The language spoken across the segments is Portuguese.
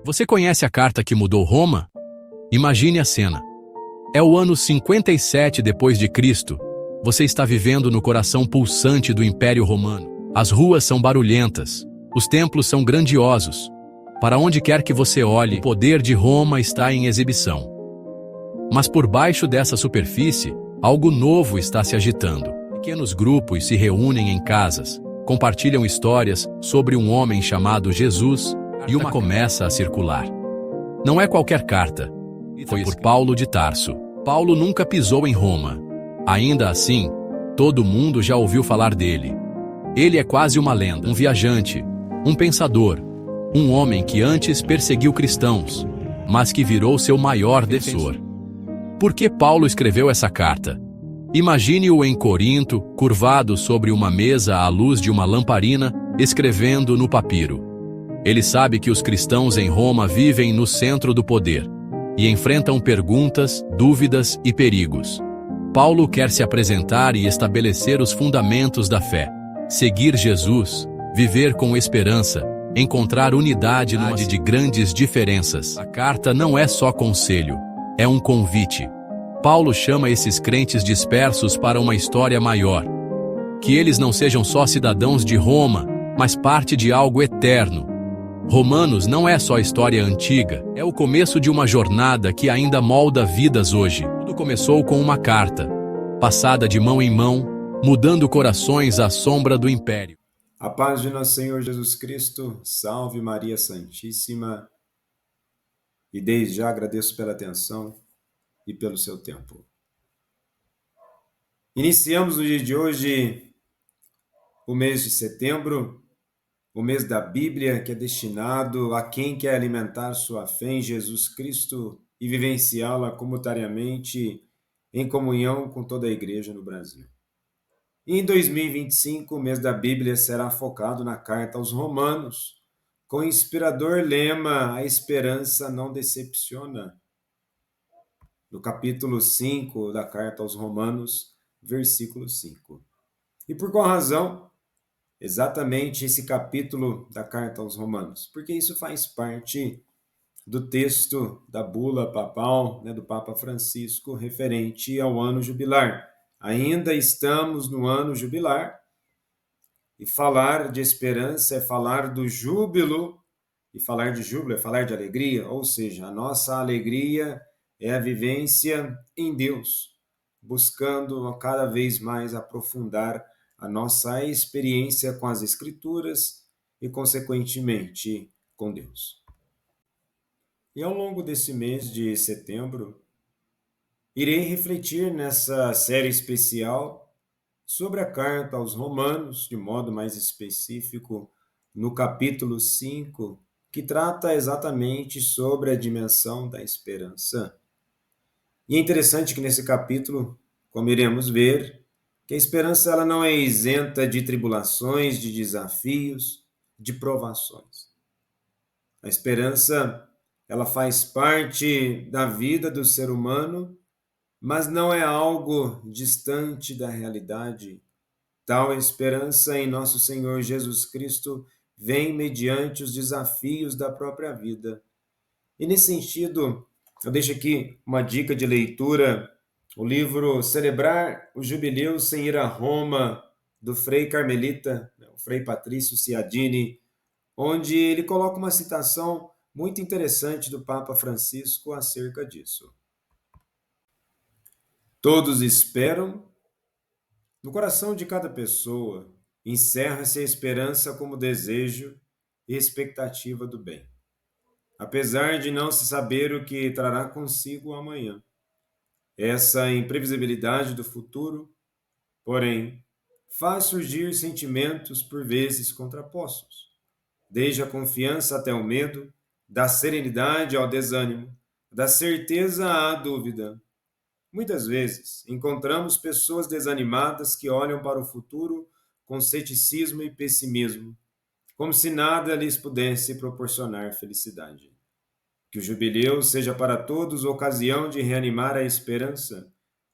Você conhece a carta que mudou Roma? Imagine a cena. É o ano 57 depois de Cristo. Você está vivendo no coração pulsante do Império Romano. As ruas são barulhentas. Os templos são grandiosos. Para onde quer que você olhe, o poder de Roma está em exibição. Mas por baixo dessa superfície, algo novo está se agitando. Pequenos grupos se reúnem em casas, compartilham histórias sobre um homem chamado Jesus e uma começa a circular. Não é qualquer carta. Foi por Paulo de Tarso. Paulo nunca pisou em Roma. Ainda assim, todo mundo já ouviu falar dele. Ele é quase uma lenda, um viajante, um pensador, um homem que antes perseguiu cristãos, mas que virou seu maior defensor. Por que Paulo escreveu essa carta? Imagine-o em Corinto, curvado sobre uma mesa à luz de uma lamparina, escrevendo no papiro. Ele sabe que os cristãos em Roma vivem no centro do poder e enfrentam perguntas, dúvidas e perigos. Paulo quer se apresentar e estabelecer os fundamentos da fé. Seguir Jesus, viver com esperança, encontrar unidade numa de grandes diferenças. A carta não é só conselho, é um convite. Paulo chama esses crentes dispersos para uma história maior. Que eles não sejam só cidadãos de Roma, mas parte de algo eterno. Romanos não é só história antiga, é o começo de uma jornada que ainda molda vidas hoje. Tudo começou com uma carta, passada de mão em mão, mudando corações à sombra do império. A paz de nosso Senhor Jesus Cristo, salve Maria Santíssima, e desde já agradeço pela atenção e pelo seu tempo. Iniciamos no dia de hoje o mês de setembro, o mês da Bíblia, que é destinado a quem quer alimentar sua fé em Jesus Cristo e vivenciá-la comunitariamente em comunhão com toda a igreja no Brasil. E em 2025, o mês da Bíblia será focado na carta aos Romanos, com o inspirador lema: a esperança não decepciona. No capítulo 5 da carta aos Romanos, versículo 5. E por qual razão? Exatamente esse capítulo da carta aos Romanos, porque isso faz parte do texto da bula papal, do Papa Francisco, referente ao ano jubilar. Ainda estamos no ano jubilar, e falar de esperança é falar do júbilo, e falar de júbilo é falar de alegria, ou seja, a nossa alegria é a vivência em Deus, buscando cada vez mais aprofundar a nossa experiência com as Escrituras e, consequentemente, com Deus. E ao longo desse mês de setembro, irei refletir nessa série especial sobre a carta aos Romanos, de modo mais específico, no capítulo 5, que trata exatamente sobre a dimensão da esperança. E é interessante que nesse capítulo, como iremos ver, que a esperança ela não é isenta de tribulações, de desafios, de provações. A esperança, ela faz parte da vida do ser humano, mas não é algo distante da realidade. Tal esperança em nosso Senhor Jesus Cristo vem mediante os desafios da própria vida. E nesse sentido, eu deixo aqui uma dica de leitura, o livro Celebrar o Jubileu sem ir a Roma, do Frei Carmelita, o Frei Patrício Ciadini, onde ele coloca uma citação muito interessante do Papa Francisco acerca disso. Todos esperam. No coração de cada pessoa, encerra-se a esperança como desejo e expectativa do bem, apesar de não se saber o que trará consigo o amanhã. Essa imprevisibilidade do futuro, porém, faz surgir sentimentos por vezes contrapostos, desde a confiança até o medo, da serenidade ao desânimo, da certeza à dúvida. Muitas vezes, encontramos pessoas desanimadas que olham para o futuro com ceticismo e pessimismo, como se nada lhes pudesse proporcionar felicidade. Que o jubileu seja para todos ocasião de reanimar a esperança.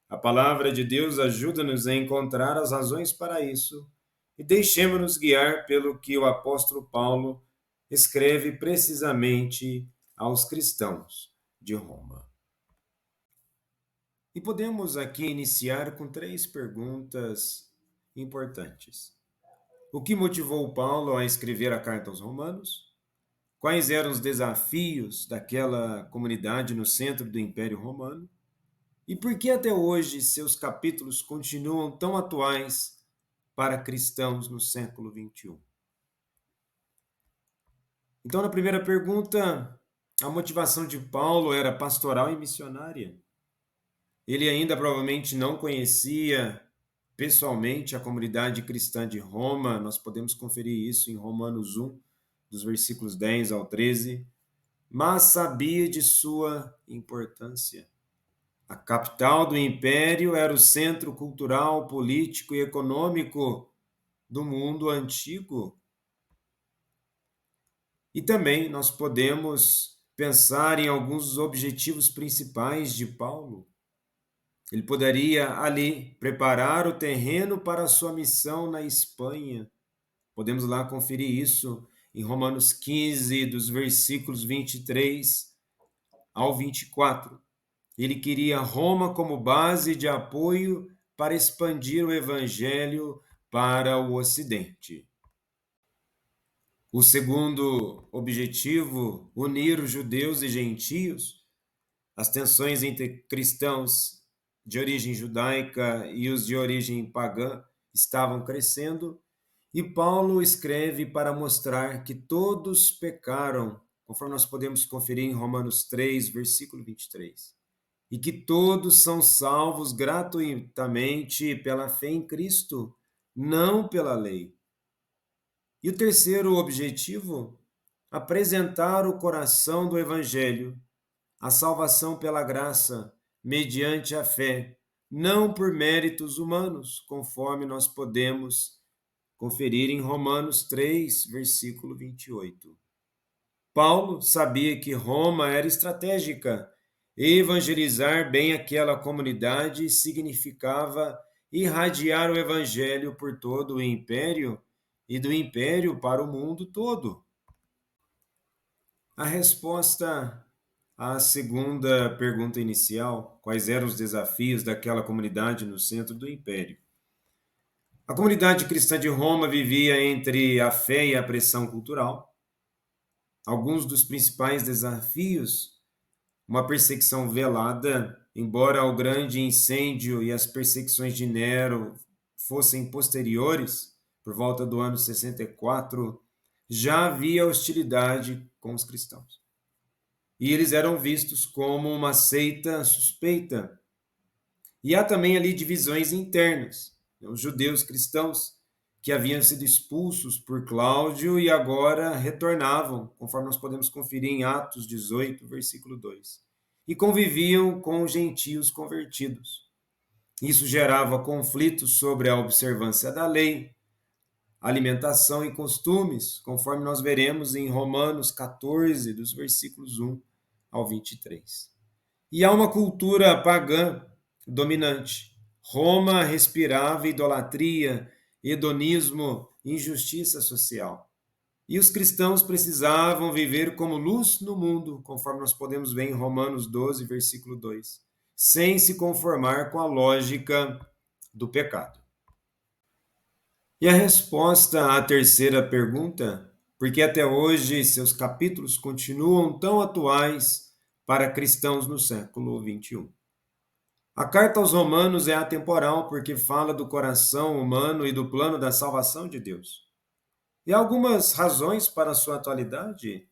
A palavra de Deus ajuda-nos a encontrar as razões para isso e deixemos-nos guiar pelo que o apóstolo Paulo escreve precisamente aos cristãos de Roma. E podemos aqui iniciar com 3 perguntas importantes. O que motivou Paulo a escrever a carta aos Romanos? Quais eram os desafios daquela comunidade no centro do Império Romano? E por que até hoje seus capítulos continuam tão atuais para cristãos no século XXI? Então, na primeira pergunta, a motivação de Paulo era pastoral e missionária. Ele ainda provavelmente não conhecia pessoalmente a comunidade cristã de Roma. Nós podemos conferir isso em Romanos 1, dos versículos 10 ao 13, mas sabia de sua importância. A capital do império era o centro cultural, político e econômico do mundo antigo. E também nós podemos pensar em alguns dos objetivos principais de Paulo. Ele poderia ali preparar o terreno para a sua missão na Espanha. Podemos lá conferir isso em Romanos 15, dos versículos 23 ao 24. Ele queria Roma como base de apoio para expandir o evangelho para o Ocidente. O segundo objetivo, unir os judeus e gentios. As tensões entre cristãos de origem judaica e os de origem pagã estavam crescendo, e Paulo escreve para mostrar que todos pecaram, conforme nós podemos conferir em Romanos 3, versículo 23, e que todos são salvos gratuitamente pela fé em Cristo, não pela lei. E o terceiro objetivo, apresentar o coração do Evangelho, a salvação pela graça, mediante a fé, não por méritos humanos, conforme nós podemos conferir em Romanos 3, versículo 28. Paulo sabia que Roma era estratégica. Evangelizar bem aquela comunidade significava irradiar o evangelho por todo o império e do império para o mundo todo. A resposta à segunda pergunta inicial, quais eram os desafios daquela comunidade no centro do império? A comunidade cristã de Roma vivia entre a fé e a pressão cultural. Alguns dos principais desafios, uma perseguição velada, embora o grande incêndio e as perseguições de Nero fossem posteriores, por volta do ano 64, já havia hostilidade com os cristãos. E eles eram vistos como uma seita suspeita. E há também ali divisões internas. Os judeus cristãos que haviam sido expulsos por Cláudio e agora retornavam, conforme nós podemos conferir em Atos 18, versículo 2. E conviviam com os gentios convertidos. Isso gerava conflitos sobre a observância da lei, alimentação e costumes, conforme nós veremos em Romanos 14, dos versículos 1 ao 23. E há uma cultura pagã dominante. Roma respirava idolatria, hedonismo, injustiça social. E os cristãos precisavam viver como luz no mundo, conforme nós podemos ver em Romanos 12, versículo 2, sem se conformar com a lógica do pecado. E a resposta à terceira pergunta, porque até hoje seus capítulos continuam tão atuais para cristãos no século XXI. A carta aos Romanos é atemporal porque fala do coração humano e do plano da salvação de Deus. E há algumas razões para a sua atualidade.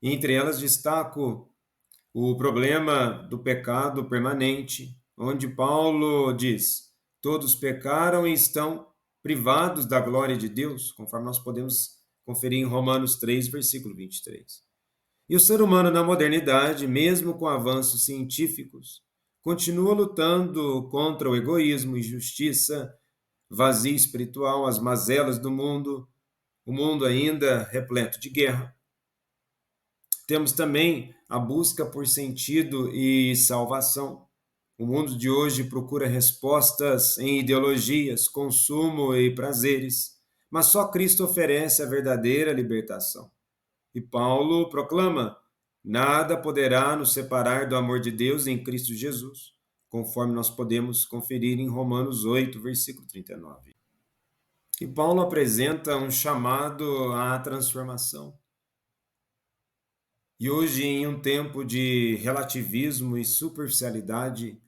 Entre elas destaco o problema do pecado permanente, onde Paulo diz: todos pecaram e estão privados da glória de Deus, conforme nós podemos conferir em Romanos 3, versículo 23. E o ser humano na modernidade, mesmo com avanços científicos, continua lutando contra o egoísmo, injustiça, vazio espiritual, as mazelas do mundo, o mundo ainda repleto de guerra. Temos também a busca por sentido e salvação. O mundo de hoje procura respostas em ideologias, consumo e prazeres, mas só Cristo oferece a verdadeira libertação. E Paulo proclama: Nada poderá nos separar do amor de Deus em Cristo Jesus, conforme nós podemos conferir em Romanos 8, versículo 39. E Paulo apresenta um chamado à transformação. E hoje, em um tempo de relativismo e superficialidade,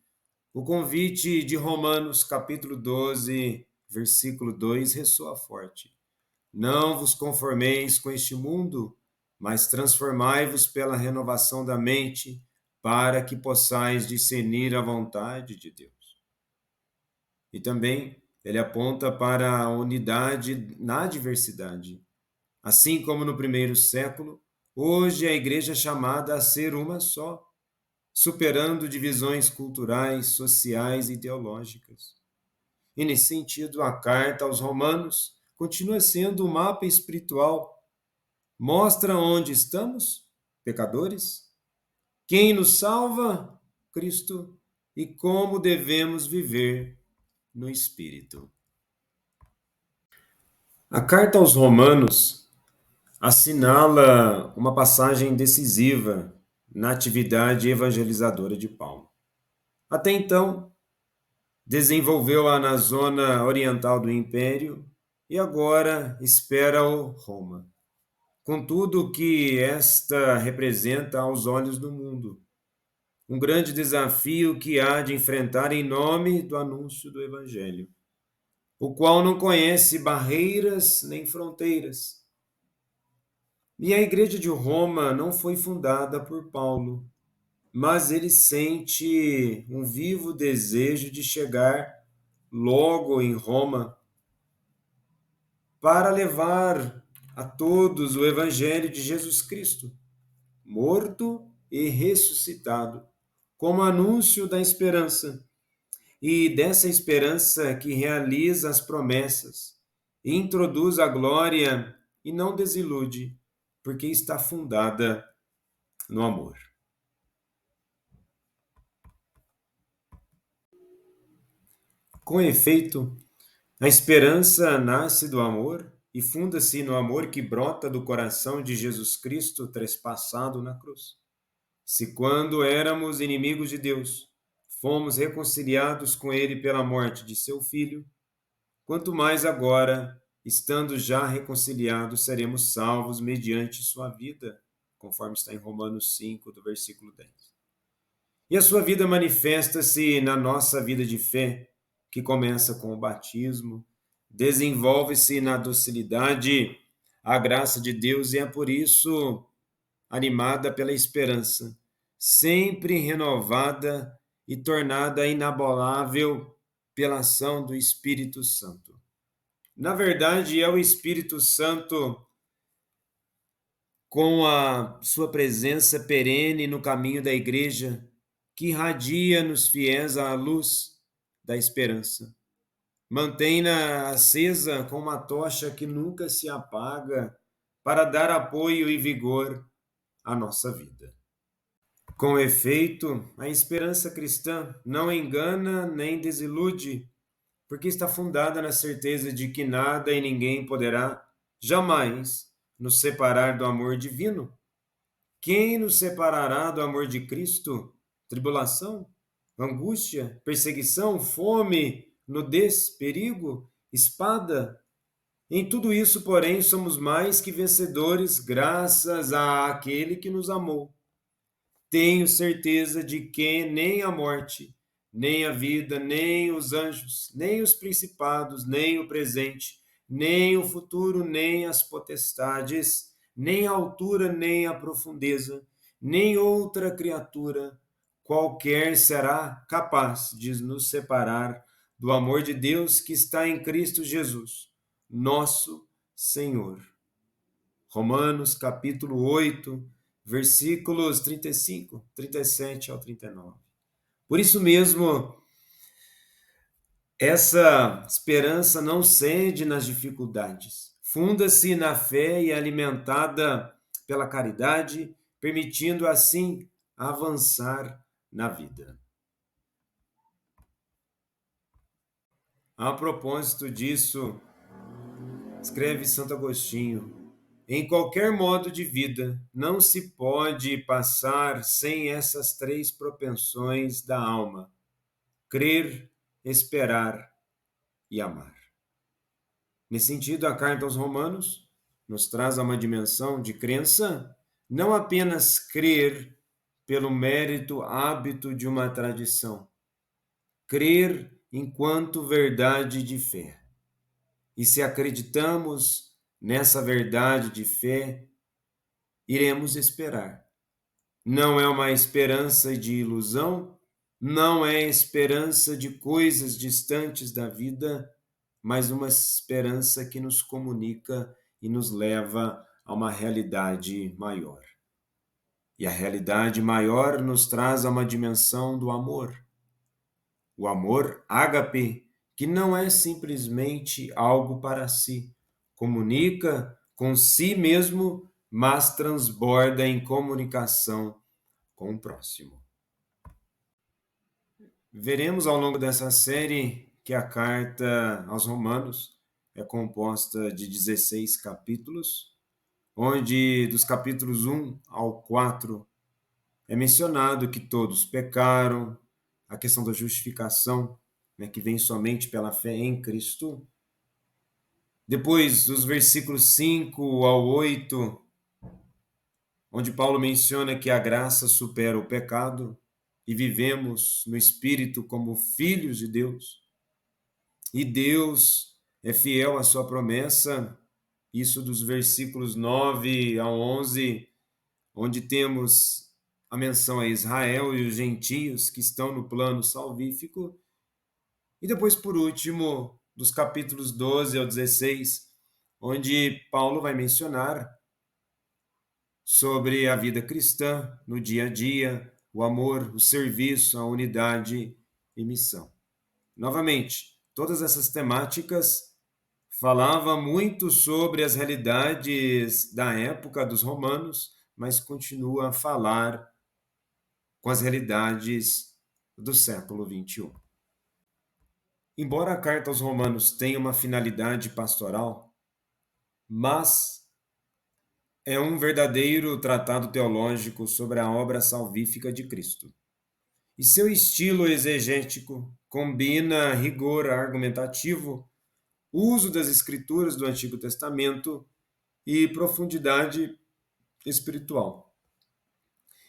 o convite de Romanos, capítulo 12, versículo 2, ressoa forte. Não vos conformeis com este mundo, mas transformai-vos pela renovação da mente, para que possais discernir a vontade de Deus. E também ele aponta para a unidade na diversidade. Assim como no primeiro século, hoje a igreja é chamada a ser uma só, superando divisões culturais, sociais e teológicas. E nesse sentido, a carta aos Romanos continua sendo um mapa espiritual. Mostra onde estamos, pecadores, quem nos salva, Cristo, e como devemos viver no Espírito. A carta aos Romanos assinala uma passagem decisiva na atividade evangelizadora de Paulo. Até então, desenvolveu-a na zona oriental do Império e agora espera-o Roma, com tudo o que esta representa aos olhos do mundo. Um grande desafio que há de enfrentar em nome do anúncio do Evangelho, o qual não conhece barreiras nem fronteiras. E a igreja de Roma não foi fundada por Paulo, mas ele sente um vivo desejo de chegar logo em Roma para levar a todos o evangelho de Jesus Cristo, morto e ressuscitado, como anúncio da esperança, e dessa esperança que realiza as promessas, introduz a glória e não desilude, porque está fundada no amor. Com efeito, a esperança nasce do amor e funda-se no amor que brota do coração de Jesus Cristo trespassado na cruz. Se quando éramos inimigos de Deus, fomos reconciliados com Ele pela morte de seu Filho, quanto mais agora, estando já reconciliados, seremos salvos mediante sua vida, conforme está em Romanos 5, do versículo 10. E a sua vida manifesta-se na nossa vida de fé, que começa com o batismo, desenvolve-se na docilidade à graça de Deus e é por isso animada pela esperança, sempre renovada e tornada inabalável pela ação do Espírito Santo. Na verdade, é o Espírito Santo, com a sua presença perene no caminho da igreja, que irradia nos fiéis a luz da esperança. Mantém-na acesa com uma tocha que nunca se apaga, para dar apoio e vigor à nossa vida. Com efeito, a esperança cristã não engana nem desilude, porque está fundada na certeza de que nada e ninguém poderá jamais nos separar do amor divino. Quem nos separará do amor de Cristo? Tribulação, angústia, perseguição, fome, nudez, perigo, espada? Em tudo isso, porém, somos mais que vencedores graças àquele que nos amou. Tenho certeza de que nem a morte, nem a vida, nem os anjos, nem os principados, nem o presente, nem o futuro, nem as potestades, nem a altura, nem a profundeza, nem outra criatura qualquer será capaz de nos separar do amor de Deus que está em Cristo Jesus, nosso Senhor. Romanos capítulo 8, versículos 35, 37 ao 39. Por isso mesmo, essa esperança não cede nas dificuldades. Funda-se na fé e é alimentada pela caridade, permitindo assim avançar na vida. A propósito disso, escreve Santo Agostinho: Em qualquer modo de vida, não se pode passar sem essas três propensões da alma: crer, esperar e amar. Nesse sentido, a carta aos Romanos nos traz uma dimensão de crença, não apenas crer pelo mérito hábito de uma tradição, crer enquanto verdade de fé. E se acreditamos nessa verdade de fé, iremos esperar. Não é uma esperança de ilusão, não é esperança de coisas distantes da vida, mas uma esperança que nos comunica e nos leva a uma realidade maior. E a realidade maior nos traz a uma dimensão do amor. O amor ágape, que não é simplesmente algo para si, comunica com si mesmo, mas transborda em comunicação com o próximo. Veremos ao longo dessa série que a carta aos Romanos é composta de 16 capítulos, onde dos capítulos 1 ao 4 é mencionado que todos pecaram, a questão da justificação, né, que vem somente pela fé em Cristo. Depois, dos versículos 5 ao 8, onde Paulo menciona que a graça supera o pecado e vivemos no Espírito como filhos de Deus. E Deus é fiel à sua promessa, isso dos versículos 9 ao 11, onde temos a menção a Israel e os gentios que estão no plano salvífico. E depois, por último, dos capítulos 12 ao 16, onde Paulo vai mencionar sobre a vida cristã no dia a dia, o amor, o serviço, a unidade e missão. Novamente, todas essas temáticas falavam muito sobre as realidades da época dos romanos, mas continua a falar com as realidades do século XXI. Embora a carta aos Romanos tenha uma finalidade pastoral, mas é um verdadeiro tratado teológico sobre a obra salvífica de Cristo. E seu estilo exegético combina rigor argumentativo, uso das escrituras do Antigo Testamento e profundidade espiritual.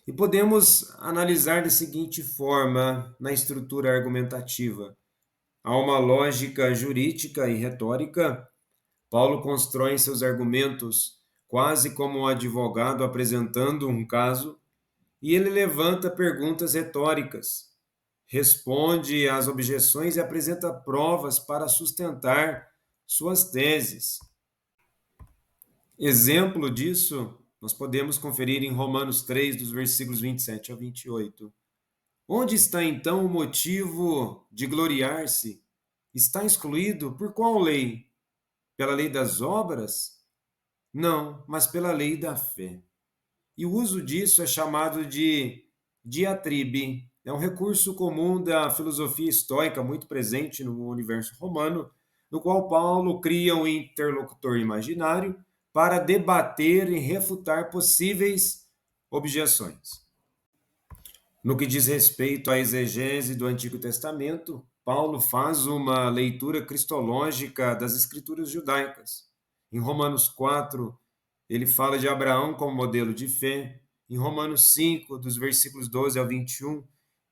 E podemos analisar da seguinte forma na estrutura argumentativa. Há uma lógica jurídica e retórica. Paulo constrói seus argumentos quase como um advogado apresentando um caso, e ele levanta perguntas retóricas, responde às objeções e apresenta provas para sustentar suas teses. Exemplo disso, nós podemos conferir em Romanos 3, dos versículos 27 ao 28. Onde está então o motivo de gloriar-se? Está excluído por qual lei? Pela lei das obras? Não, mas pela lei da fé. E o uso disso é chamado de diatribe. É um recurso comum da filosofia estoica, muito presente no universo romano, no qual Paulo cria um interlocutor imaginário para debater e refutar possíveis objeções. No que diz respeito à exegese do Antigo Testamento, Paulo faz uma leitura cristológica das escrituras judaicas. Em Romanos 4, ele fala de Abraão como modelo de fé. Em Romanos 5, dos versículos 12 ao 21,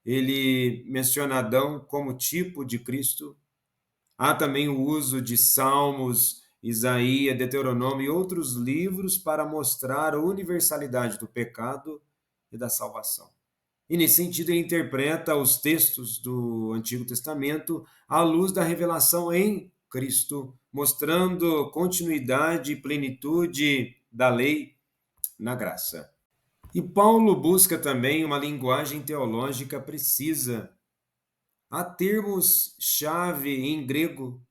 ele menciona Adão como tipo de Cristo. Há também o uso de Salmos, Isaías, Deuteronômio e outros livros para mostrar a universalidade do pecado e da salvação. E, nesse sentido, ele interpreta os textos do Antigo Testamento à luz da revelação em Cristo, mostrando continuidade e plenitude da lei na graça. E Paulo busca também uma linguagem teológica precisa. Há termos-chave em grego: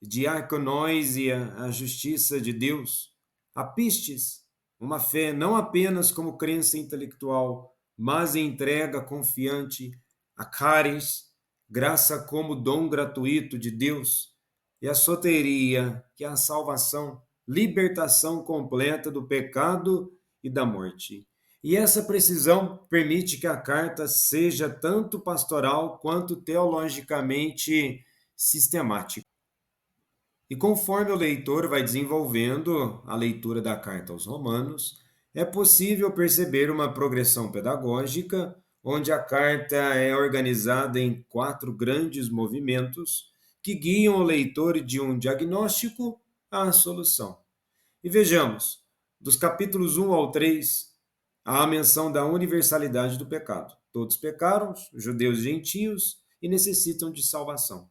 diaconoisia, a justiça de Deus; a pistis, uma fé não apenas como crença intelectual, mas em entrega confiante; a charis, graça como dom gratuito de Deus; e a soteria, que é a salvação, libertação completa do pecado e da morte. E essa precisão permite que a carta seja tanto pastoral quanto teologicamente sistemática. E conforme o leitor vai desenvolvendo a leitura da carta aos Romanos, é possível perceber uma progressão pedagógica, onde a carta é organizada em 4 grandes movimentos que guiam o leitor de um diagnóstico à solução. E vejamos, dos capítulos 1 ao 3, há a menção da universalidade do pecado. Todos pecaram, judeus e gentios, e necessitam de salvação.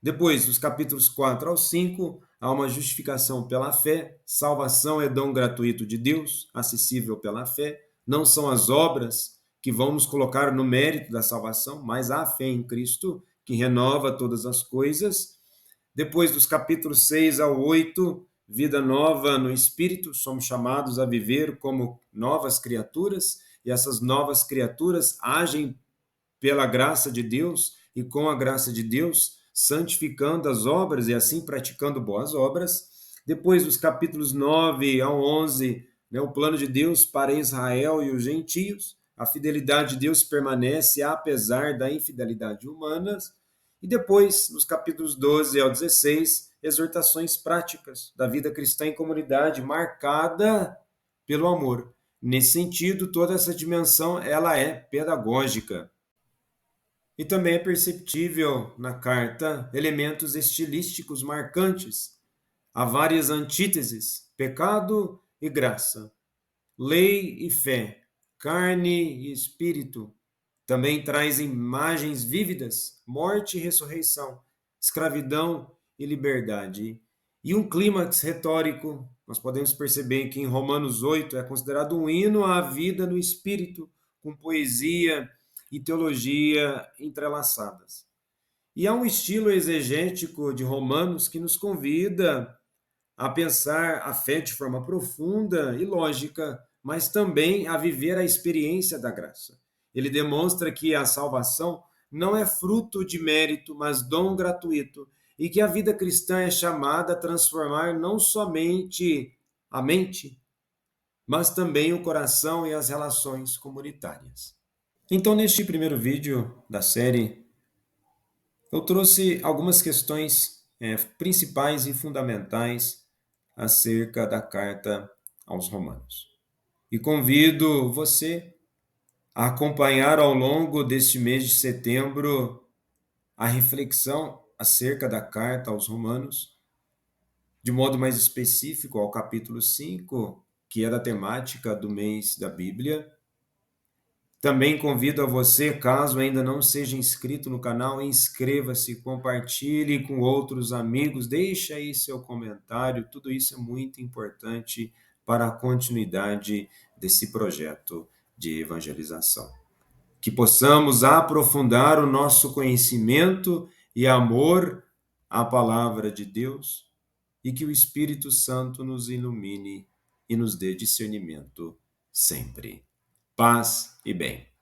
Depois, dos capítulos 4 ao 5, há uma justificação pela fé. Salvação é dom gratuito de Deus, acessível pela fé. Não são as obras que vão nos colocar no mérito da salvação, mas a fé em Cristo, que renova todas as coisas. Depois, dos capítulos 6 ao 8, vida nova no Espírito. Somos chamados a viver como novas criaturas, e essas novas criaturas agem pela graça de Deus e com a graça de Deus, santificando as obras e assim praticando boas obras. Depois dos capítulos 9 ao 11, o plano de Deus para Israel e os gentios, a fidelidade de Deus permanece apesar da infidelidade humana. E depois, nos capítulos 12 ao 16, exortações práticas da vida cristã em comunidade, marcada pelo amor. Nesse sentido, toda essa dimensão ela é pedagógica. E também é perceptível na carta elementos estilísticos marcantes. Há várias antíteses: pecado e graça, lei e fé, carne e espírito. Também traz imagens vívidas: morte e ressurreição, escravidão e liberdade. E um clímax retórico, nós podemos perceber que em Romanos 8 é considerado um hino à vida no espírito, com poesia e teologia entrelaçadas. E há um estilo exegético de Romanos que nos convida a pensar a fé de forma profunda e lógica, mas também a viver a experiência da graça. Ele demonstra que a salvação não é fruto de mérito, mas dom gratuito, e que a vida cristã é chamada a transformar não somente a mente, mas também o coração e as relações comunitárias. Então, neste primeiro vídeo da série, eu trouxe algumas questões principais e fundamentais acerca da carta aos Romanos. E convido você a acompanhar ao longo deste mês de setembro a reflexão acerca da carta aos Romanos, de modo mais específico ao capítulo 5, que é da temática do mês da Bíblia. Também convido a você, caso ainda não seja inscrito no canal, inscreva-se, compartilhe com outros amigos, deixe aí seu comentário, tudo isso é muito importante para a continuidade desse projeto de evangelização. Que possamos aprofundar o nosso conhecimento e amor à palavra de Deus e que o Espírito Santo nos ilumine e nos dê discernimento sempre. Paz e bem.